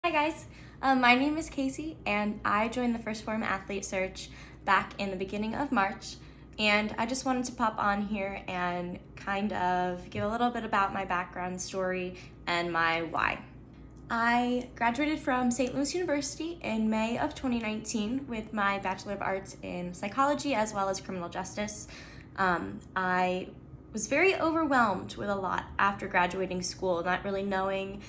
Hi guys, my name is Casey and I joined the first Phorm Athlete Search back in the beginning of March, and I just wanted to pop on here and kind of give a little bit about my background story and my why. I graduated from St. Louis University in May of 2019 with my Bachelor of Arts in Psychology as well as Criminal Justice. I was very overwhelmed with a lot after graduating school, not really knowing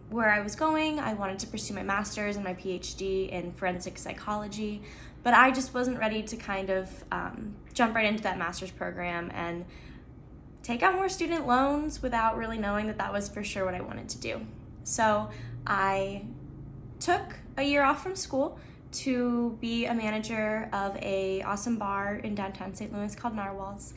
where I was going. I wanted to pursue my master's and my PhD in forensic psychology, but I just wasn't ready to kind of jump right into that master's program and take out more student loans without really knowing that that was for sure what I wanted to do. So I took a year off from school to be a manager of a awesome bar in downtown St. Louis called Narwhal's.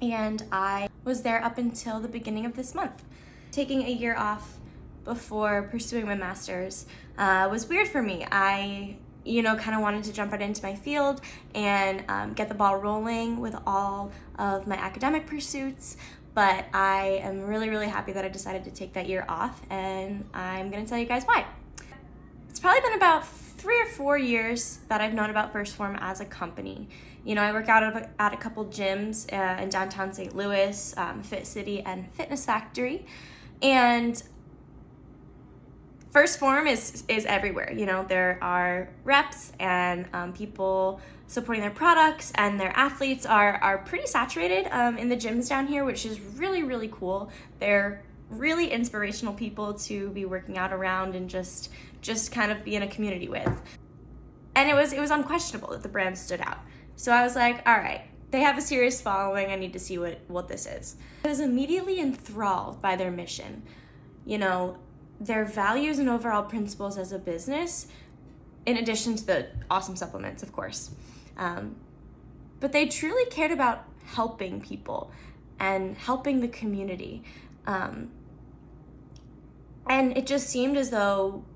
And I was there up until the beginning of this month. Taking a year off before pursuing my master's was weird for me. I kind of wanted to jump right into my field and get the ball rolling with all of my academic pursuits, but I am really, really happy that I decided to take that year off, and I'm gonna tell you guys why. It's probably been about 3 or 4 years that I've known about First Phorm as a company. I work out at a couple gyms in downtown St. Louis, Fit City and Fitness Factory, and First Phorm is everywhere. There are reps and people supporting their products, and their athletes are pretty saturated in the gyms down here, which is really, really cool. They're really inspirational people to be working out around and just kind of be in a community with. And it was unquestionable that the brand stood out. So I was like, all right, they have a serious following. I need to see what this is. I was immediately enthralled by their mission. Their values and overall principles as a business, in addition to the awesome supplements, of course. But they truly cared about helping people and helping the community. And it just seemed as though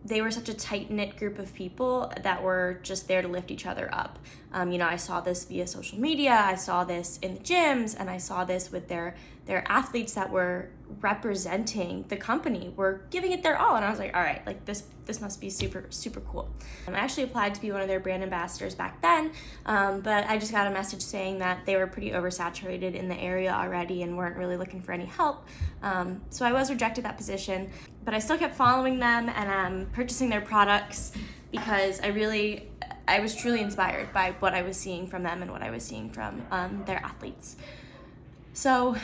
they were such a tight-knit group of people that were just there to lift each other up. I saw this via social media, I saw this in the gyms, and I saw this with their athletes that were representing the company, were giving it their all. And I was like, all right, this must be super, super cool. I actually applied to be one of their brand ambassadors back then, but I just got a message saying that they were pretty oversaturated in the area already and weren't really looking for any help. So I was rejected that position, but I still kept following them and purchasing their products because I was truly inspired by what I was seeing from them and what I was seeing from their athletes. So,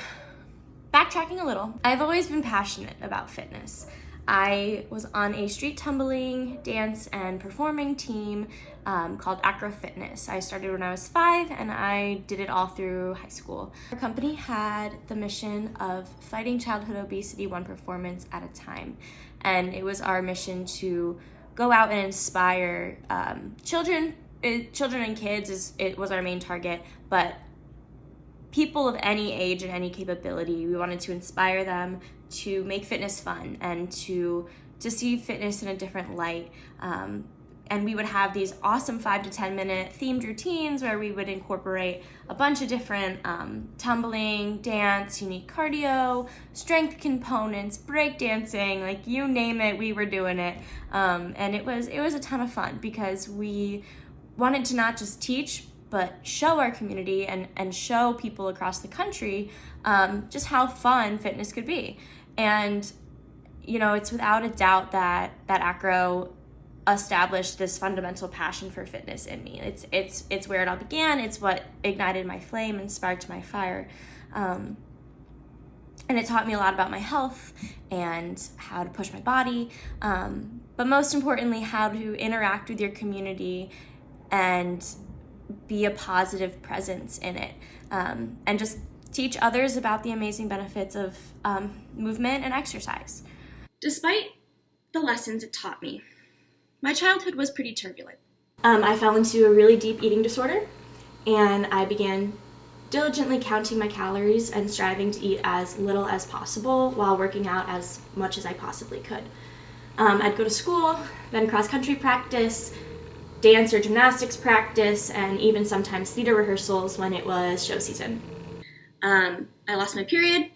backtracking a little, I've always been passionate about fitness. I was on a street tumbling, dance, and performing team called Acro Fitness. I started when I was 5, and I did it all through high school. Our company had the mission of fighting childhood obesity one performance at a time, and it was our mission to go out and inspire children and kids. It was our main target, but people of any age and any capability. We wanted to inspire them to make fitness fun and to see fitness in a different light. And we would have these awesome 5 to 10 minute themed routines where we would incorporate a bunch of different tumbling, dance, unique cardio, strength components, break dancing, like you name it, we were doing it. And it was a ton of fun because we wanted to not just teach, but show our community and show people across the country just how fun fitness could be. And, it's without a doubt that Acro established this fundamental passion for fitness in me. It's where it all began. It's what ignited my flame and sparked my fire. And it taught me a lot about my health and how to push my body, but most importantly, how to interact with your community and be a positive presence in it, and just teach others about the amazing benefits of movement and exercise. Despite the lessons it taught me, my childhood was pretty turbulent. I fell into a really deep eating disorder, and I began diligently counting my calories and striving to eat as little as possible while working out as much as I possibly could. I'd go to school, then cross-country practice, dance or gymnastics practice, and even sometimes theater rehearsals when it was show season. I lost my period,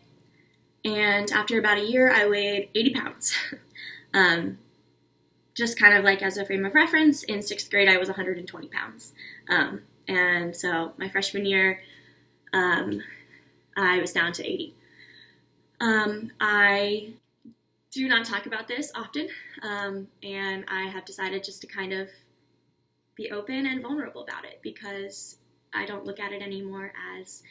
and after about a year, I weighed 80 pounds. Just kind of like as a frame of reference, in 6th grade, I was 120 pounds. And so my freshman year, I was down to 80. I do not talk about this often, and I have decided just to kind of be open and vulnerable about it because I don't look at it anymore as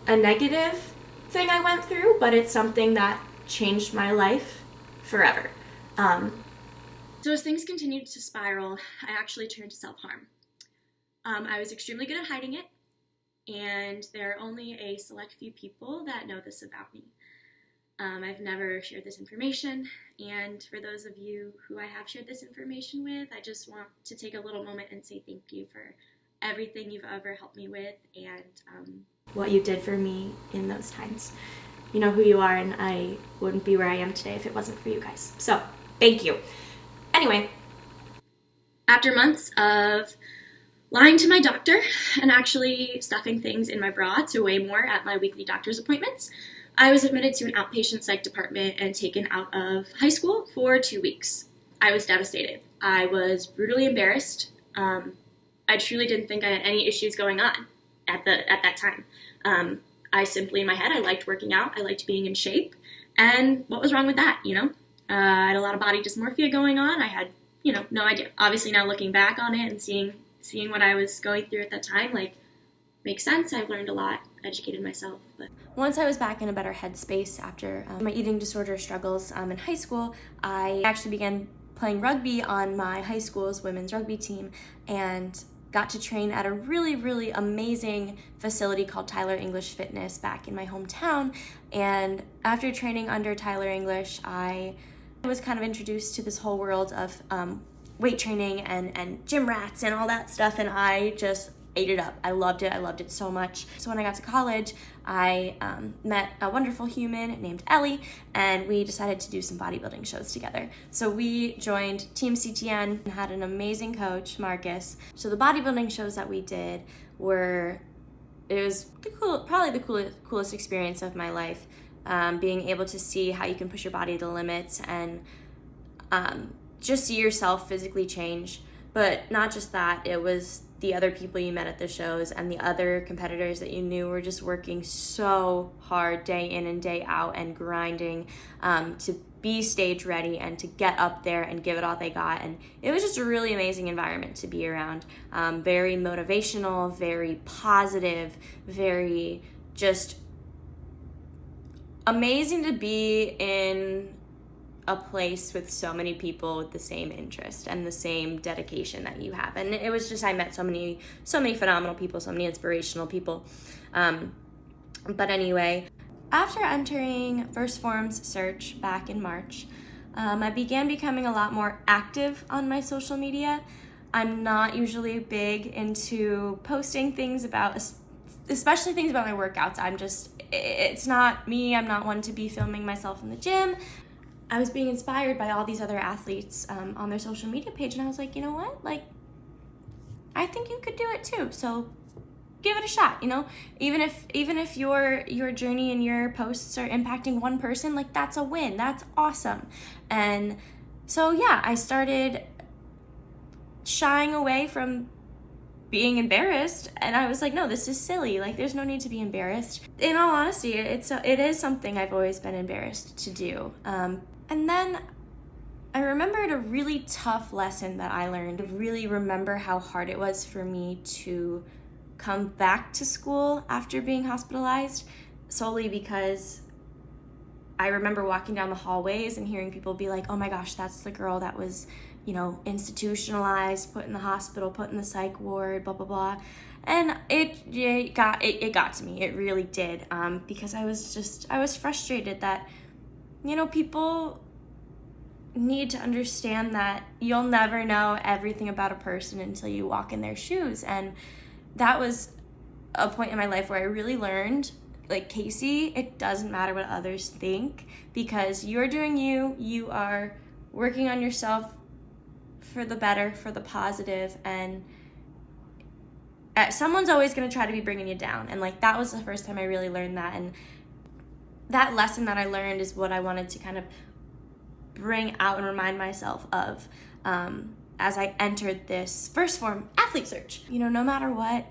a negative thing I went through, but it's something that changed my life forever. So as things continued to spiral, I actually turned to self-harm. I was extremely good at hiding it, and there are only a select few people that know this about me. I've never shared this information, and for those of you who I have shared this information with, I just want to take a little moment and say thank you for everything you've ever helped me with and what you did for me in those times. You know who you are, and I wouldn't be where I am today if it wasn't for you guys. So, thank you. Anyway, after months of lying to my doctor and actually stuffing things in my bra to weigh more at my weekly doctor's appointments, I was admitted to an outpatient psych department and taken out of high school for 2 weeks. I was devastated. I was brutally embarrassed. I truly didn't think I had any issues going on at that time. I simply, in my head, I liked working out. I liked being in shape. And what was wrong with that, you know? I had a lot of body dysmorphia going on. I had, no idea. Obviously, now looking back on it and seeing what I was going through at that time, makes sense. I've learned a lot, educated myself. But once I was back in a better headspace after my eating disorder struggles in high school, I actually began playing rugby on my high school's women's rugby team and got to train at a really, really amazing facility called Tyler English Fitness back in my hometown. And after training under Tyler English, I was kind of introduced to this whole world of weight training and gym rats and all that stuff, and I just ate it up. I loved it so much. So when I got to college, I met a wonderful human named Ellie, and we decided to do some bodybuilding shows together. So we joined Team CTN and had an amazing coach, Marcus. So the bodybuilding shows that we did probably the coolest experience of my life, being able to see how you can push your body to the limits and just see yourself physically change. But not just that, it was the other people you met at the shows and the other competitors that you knew were just working so hard day in and day out and grinding to be stage ready and to get up there and give it all they got. And it was just a really amazing environment to be around. Very motivational, very positive, very just amazing to be in a place with so many people with the same interest and the same dedication that you have. And it was just, I met so many phenomenal people, so many inspirational people. But anyway, after entering First Phorm's search back in March, I began becoming a lot more active on my social media. I'm not usually big into posting things about, especially things about my workouts. It's not me. I'm not one to be filming myself in the gym. I was being inspired by all these other athletes on their social media page, and I was like, you know what? I think you could do it too. So give it a shot, Even if your journey and your posts are impacting one person, that's a win. That's awesome. And so yeah, I started shying away from being embarrassed, and I was like, no, this is silly. There's no need to be embarrassed. In all honesty, it is something I've always been embarrassed to do. And then I remembered a really tough lesson that I learned. I really remember how hard it was for me to come back to school after being hospitalized, solely because I remember walking down the hallways and hearing people be like, oh my gosh, that's the girl that was, institutionalized, put in the hospital, put in the psych ward, blah, blah, blah. And it got to me. It really did, because I was frustrated that, people need to understand that you'll never know everything about a person until you walk in their shoes. And that was a point in my life where I really learned, Casey, it doesn't matter what others think, because you're doing you are working on yourself for the better, for the positive, and someone's always going to try to be bringing you down. And that was the first time I really learned that. And that lesson that I learned is what I wanted to kind of bring out and remind myself of as I entered this first Phorm Athlete Search. You know, no matter what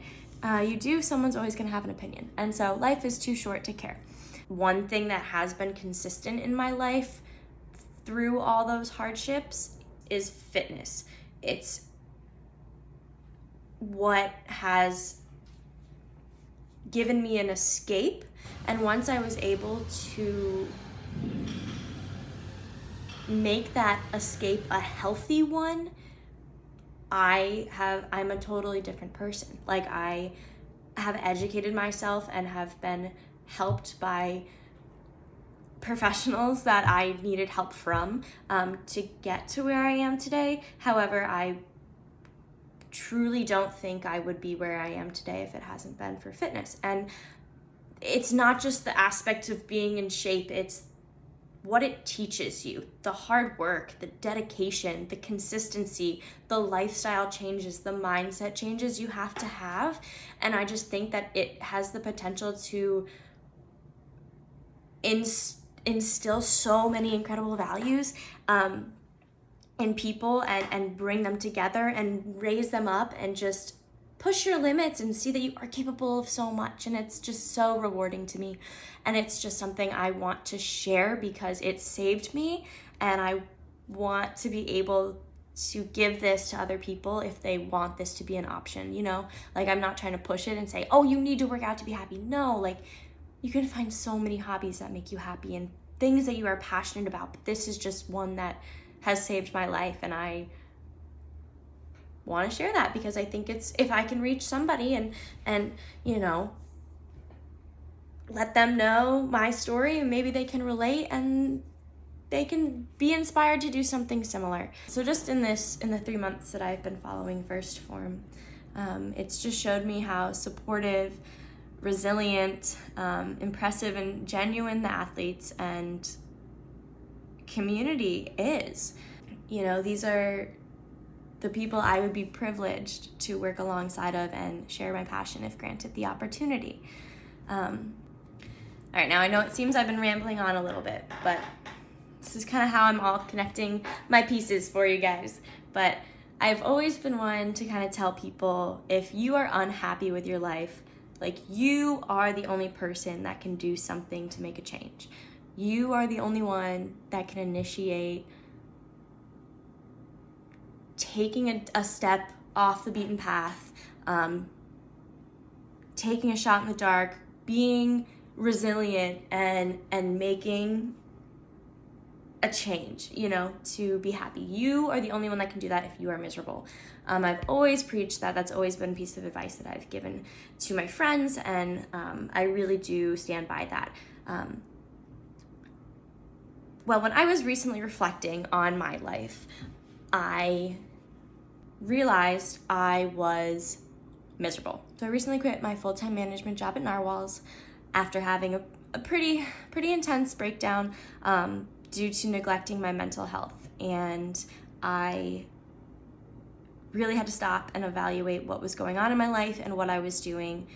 you do, someone's always gonna have an opinion. And so life is too short to care. One thing that has been consistent in my life through all those hardships is fitness. It's what has given me an escape. And once I was able to make that escape a healthy one, I'm a totally different person. Like, I have educated myself and have been helped by professionals that I needed help from to get to where I am today. However, I truly don't think I would be where I am today if it hasn't been for fitness. And it's not just the aspect of being in shape, it's what it teaches you, the hard work, the dedication, the consistency, the lifestyle changes, the mindset changes you have to have. And I just think that it has the potential to instill so many incredible values in people and bring them together and raise them up and just push your limits and see that you are capable of so much. And it's just so rewarding to me. And it's just something I want to share because it saved me, and I want to be able to give this to other people if they want this to be an option, you know? Like, I'm not trying to push it and say, oh, you need to work out to be happy. No, like, you can find so many hobbies that make you happy and things that you are passionate about, but this is just one that has saved my life, and I want to share that because I think it's, if I can reach somebody and you know, let them know my story, and maybe they can relate and they can be inspired to do something similar. So just in the 3 months that I've been following First Phorm, it's just showed me how supportive, resilient, impressive, and genuine the athletes and community is. You know, these are the people I would be privileged to work alongside of and share my passion if granted the opportunity. All right, now I know it seems I've been rambling on a little bit, but this is kind of how I'm all connecting my pieces for you guys. But I've always been one to kind of tell people, if you are unhappy with your life, like, you are the only person that can do something to make a change. You are the only one that can initiate taking a step off the beaten path, taking a shot in the dark, being resilient, and making a change, you know, to be happy. You are the only one that can do that if you are miserable. I've always preached that. That's always been a piece of advice that I've given to my friends, and I really do stand by that. Well, when I was recently reflecting on my life, I realized I was miserable. So I recently quit my full-time management job at Narwhals after having a pretty intense breakdown due to neglecting my mental health. And I really had to stop and evaluate what was going on in my life and what I was doing,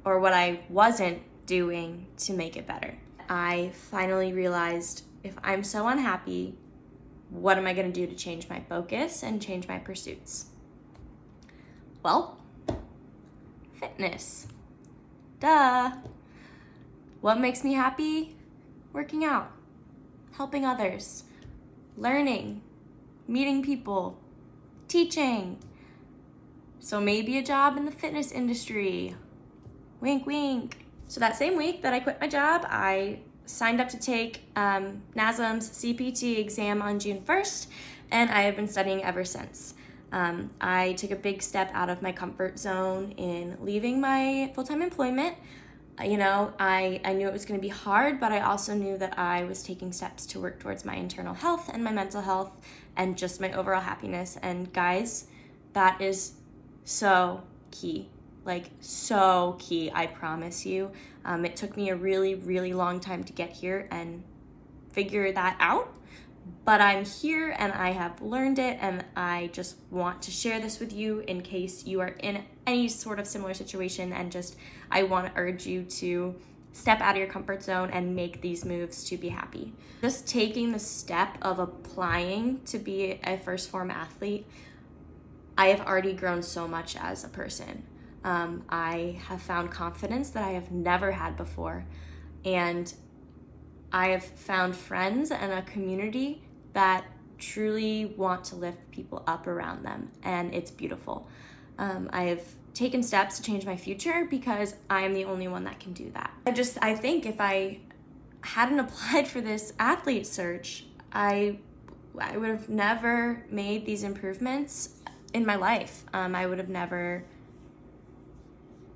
or what I wasn't doing, to make it better. I finally realized, if I'm so unhappy, what am I going to do to change my focus and change my pursuits? Well, fitness. Duh. What makes me happy? Working out, helping others, learning, meeting people, teaching. So maybe a job in the fitness industry. Wink, wink. So that same week that I quit my job, I signed up to take NASM's CPT exam on June 1st, and I have been studying ever since. I took a big step out of my comfort zone in leaving my full-time employment. You know, I knew it was going to be hard, but I also knew that I was taking steps to work towards my internal health and my mental health and just my overall happiness. And guys, that is so key. Like, so key, I promise you. It took me a really, really long time to get here and figure that out, but I'm here and I have learned it, and I just want to share this with you in case you are in any sort of similar situation, and just, I want to urge you to step out of your comfort zone and make these moves to be happy. Just taking the step of applying to be a first Phorm athlete, I have already grown so much as a person. I have found confidence that I have never had before, and I have found friends and a community that truly want to lift people up around them, and it's beautiful. I have taken steps to change my future because I am the only one that can do that. I think if I hadn't applied for this athlete search, I would have never made these improvements in my life. I would have never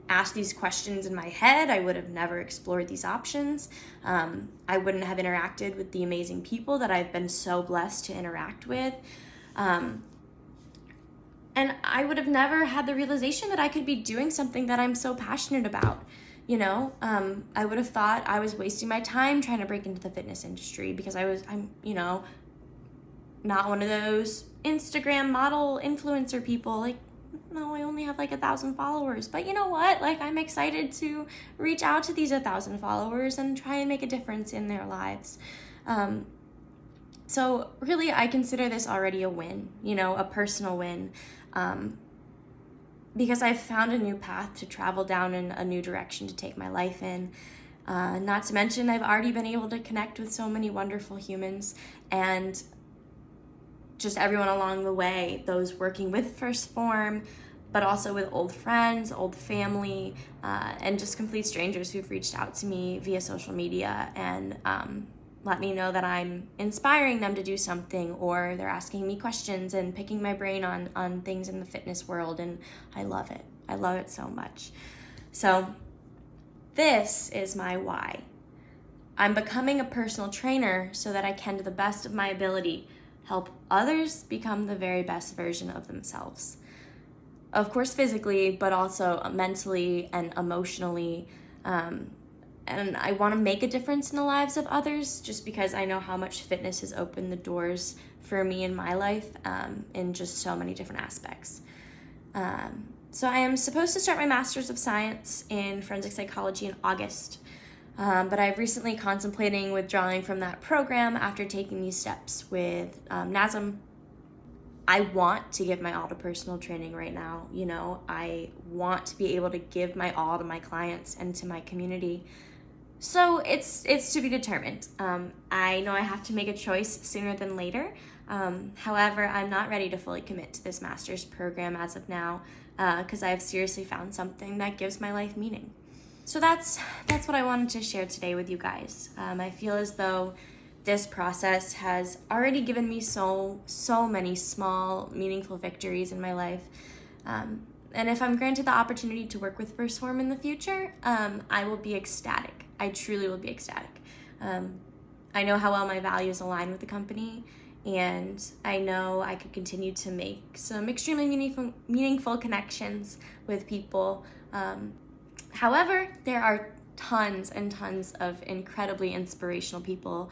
asked these questions in my head. I would have never explored these options. I wouldn't have interacted with the amazing people that I've been so blessed to interact with. And I would have never had the realization that I could be doing something that I'm so passionate about. I would have thought I was wasting my time trying to break into the fitness industry because I'm not one of those Instagram model influencer people. Like, no, I only have like 1,000 followers. But you know what? Like, I'm excited to reach out to these 1,000 followers and try and make a difference in their lives. So really, I consider this already a win, a personal win. Because I've found a new path to travel down in a new direction to take my life in. Not to mention, I've already been able to connect with so many wonderful humans, and just everyone along the way, those working with First Phorm, but also with old friends, old family, and just complete strangers who've reached out to me via social media and let me know that I'm inspiring them to do something, or they're asking me questions and picking my brain on things in the fitness world, and I love it. I love it so much. So this is my why. I'm becoming a personal trainer so that I can, to the best of my ability, help others become the very best version of themselves. Of course, physically, but also mentally and emotionally. And I want to make a difference in the lives of others just because I know how much fitness has opened the doors for me in my life in just so many different aspects. So I am supposed to start my Master's of Science in Forensic Psychology in August, but I've recently contemplating withdrawing from that program after taking these steps with NASM. I want to give my all to personal training right now. I want to be able to give my all to my clients and to my community. So it's to be determined. I know I have to make a choice sooner than later. However, I'm not ready to fully commit to this master's program as of now because I have seriously found something that gives my life meaning. So that's what I wanted to share today with you guys. I feel as though this process has already given me so many small, meaningful victories in my life. And if I'm granted the opportunity to work with First Phorm in the future, I will be ecstatic. I truly will be ecstatic. I know how well my values align with the company, and I know I could continue to make some extremely meaningful connections with people. However, there are tons and tons of incredibly inspirational people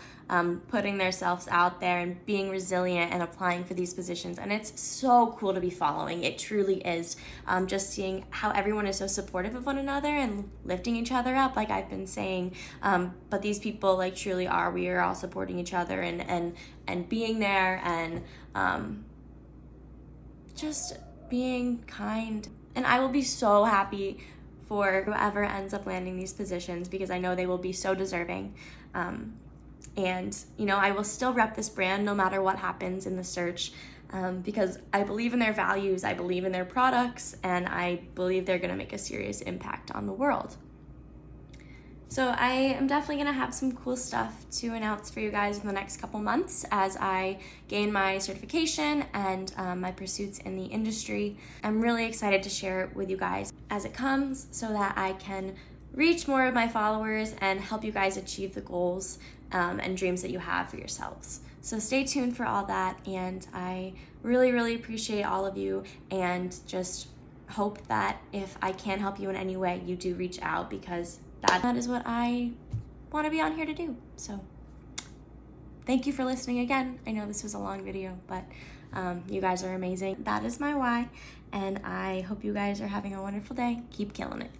putting themselves out there and being resilient and applying for these positions, and it's so cool to be following. It truly is. Just seeing how everyone is so supportive of one another and lifting each other up, like I've been saying, but these people truly are. We are all supporting each other and being there and just being kind. And I will be so happy for whoever ends up landing these positions because I know they will be so deserving. And I will still rep this brand no matter what happens in the search because I believe in their values, I believe in their products, and I believe they're gonna make a serious impact on the world. So I am definitely gonna have some cool stuff to announce for you guys in the next couple months as I gain my certification and my pursuits in the industry. I'm really excited to share it with you guys as it comes so that I can reach more of my followers and help you guys achieve the goals and dreams that you have for yourselves. So stay tuned for all that, and I really, really appreciate all of you and just hope that if I can help you in any way, you do reach out because that is what I want to be on here to do. So thank you for listening again. I know this was a long video, but you guys are amazing. That is my why, and I hope you guys are having a wonderful day. Keep killing it.